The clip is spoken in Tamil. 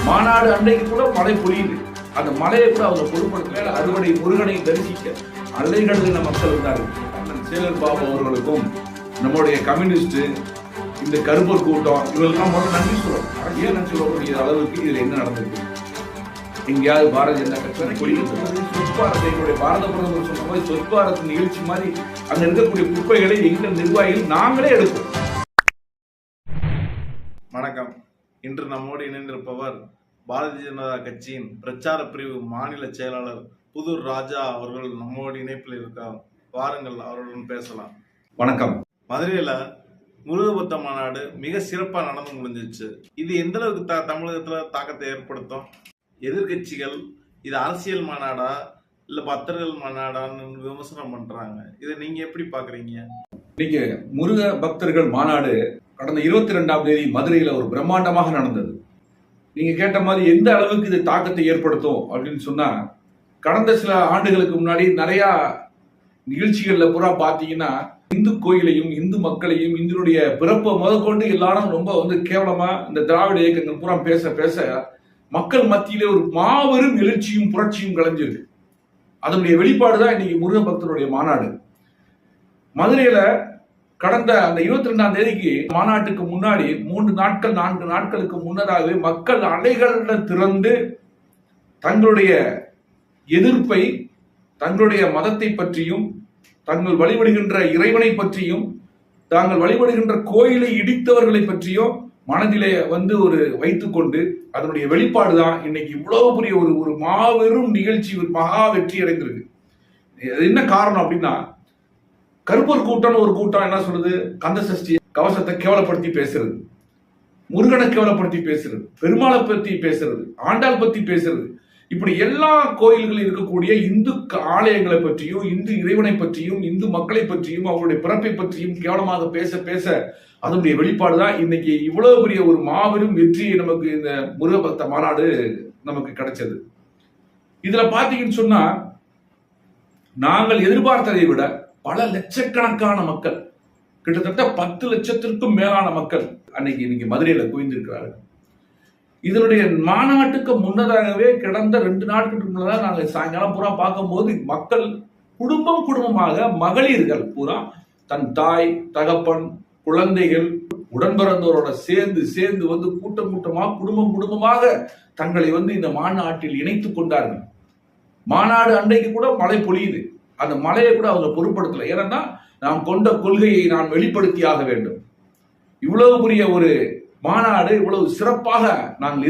மாநாடு அன்றைக்கு கூட மழை பொழியுது. அந்த மழையை கூட அவங்க பொருட்படுத்தல. அறுவடை முருகனை தரிசிக்க அலைகடலின மக்கள் இருந்தார்கள். அண்ணன் சேகர் பாபு அவர்களுக்கும் நம்முடைய கம்யூனிஸ்ட் இந்த கருப்பர் கூட்டம் இவர்களுக்கெல்லாம் முதல்ல நன்றி சொல்லணும். ஏன் நன்றி சொல்லக்கூடிய அளவுக்கு இதுல என்ன நடந்திருக்கு? எங்கேயாவது பாரதிய ஜனதா கட்சி பொழிகிறது. சொற்பாரத்தை பாரத பிரதமர் சொன்ன மாதிரி சொற்பாரத்து நிகழ்ச்சி மாதிரி அங்க இருக்கக்கூடிய குப்பைகளை எங்கள் நிர்வாகிகள் நாங்களே எடுப்போம். வணக்கம். இன்று நம்மோடு இணைந்திருப்பவர் பாரதிய ஜனதா கட்சியின் பிரச்சார பிரிவு மாநில செயலாளர் புதூர் ராஜா அவர்கள் நம்மோடு இணைப்பில் இருக்கார். வாருங்கள், அவர்களுடன் பேசலாம். வணக்கம். மதுரையில முருகபக்த மாநாடு மிக சிறப்பா நடந்து முடிஞ்சிச்சு. இது எந்த அளவுக்கு தமிழகத்துல தாக்கத்தை ஏற்படுத்தும்? எதிர்கட்சிகள் இது அரசியல் மாநாடா இல்ல பக்தர்கள் மாநாடான்னு விமர்சனம் பண்றாங்க. இதை நீங்க எப்படி பாக்குறீங்க? இன்னைக்கு முருக பக்தர்கள் மாநாடு கடந்த 22ஆம் தேதி மதுரையில ஒரு பிரம்மாண்டமாக நடந்தது. நீங்க கேட்ட மாதிரி எந்த அளவுக்கு இது தாக்கத்தை ஏற்படுத்தும் அப்படின்னு சொன்னா, கடந்த சில ஆண்டுகளுக்கு முன்னாடி நிறைய நிகழ்ச்சிகள்ல பூரா பாத்தீங்கன்னா இந்து கோயிலையும் இந்து மக்களையும் இந்துடைய பிறப்பை முதற்கொண்டு எல்லாரும் ரொம்ப கேவலமா இந்த திராவிட இயக்கங்கள் பூரா பேச பேச மக்கள் மத்தியிலே ஒரு மாபெரும் எழுச்சியும் புரட்சியும் கலைஞ்சிருக்கு. அதனுடைய வெளிப்பாடுதான் இன்னைக்கு முருக பக்தருடைய மாநாடு. மதுரையில கடந்த அந்த 22ஆம் தேதிக்கு மாநாட்டுக்கு முன்னாடி 4 நாட்களுக்கு முன்னதாகவே மக்கள் அலைகளில் திறந்து தங்களுடைய எதிர்ப்பை, தங்களுடைய மதத்தை பற்றியும், தாங்கள் வழிபடுகின்ற இறைவனை பற்றியும், தாங்கள் வழிபடுகின்ற கோயிலை இடித்தவர்களை பற்றியும் மனதிலே ஒரு வைத்துக்கொண்டு அதனுடைய வெளிப்பாடுதான் இன்னைக்கு இவ்வளவு பெரிய ஒரு மாபெரும் நிகழ்ச்சி, ஒரு மகா வெற்றி அடைந்திருக்கு. என்ன காரணம் அப்படின்னா, கருப்பர் கூட்டம் ஒரு கூட்டம் என்ன சொல்றது, கந்த சஷ்டி கவசத்தை கேவலப்படுத்தி பேசுறது, முருகனை கேவலப்படுத்தி பேசுறது, பெருமாளை பத்தி பேசுறது, ஆண்டாள் பத்தி பேசுறது, இப்படி எல்லா கோயில்களில் இருக்கக்கூடிய இந்து ஆலயங்களை பற்றியும், இந்து இறைவனை பற்றியும், இந்து மக்களை பற்றியும், அவருடைய பிறப்பை பற்றியும் கேவலமாக பேச பேச அதனுடைய வெளிப்பாடுதான் இன்னைக்கு இவ்வளவு பெரிய ஒரு மாபெரும் வெற்றியை நமக்கு இந்த முருக பக்த மாநாடு நமக்கு கிடைச்சது. இதுல பாத்தீங்கன்னு சொன்னா, நாங்கள் எதிர்பார்த்ததை விட பல லட்சக்கணக்கான மக்கள், கிட்டத்தட்ட 10 லட்சத்திற்கும் மேலான மக்கள் இன்னைக்கு மதுரையில குவிந்திருக்கிறார்கள். இதனுடைய மாநாட்டுக்கு முன்னதாகவே கடந்த 2 நாட்களுக்கு முன்னதாக நாங்கள் சாயங்காலம் பூரா பார்க்கும்போது மக்கள் குடும்பமாக மகளிர்கள் பூரா தன் தாய், தகப்பன், குழந்தைகள், உடன்பிறந்தவரோட சேர்ந்து கூட்டமாக குடும்பமாக தங்களை இந்த மாநாட்டில் இணைத்துக் கொண்டார்கள். மாநாடு அன்றைக்கு கூட மழை பொழியுது. அந்த மழையை கூட அவங்க பொருட்படுத்தல. ஏன்னா, நாம் கொண்ட கொள்கையை நான் வெளிப்படுத்தியாக வேண்டும். இவ்வளவு பெரிய ஒரு மாநாடு இவ்வளவு சிறப்பாக நாங்கள்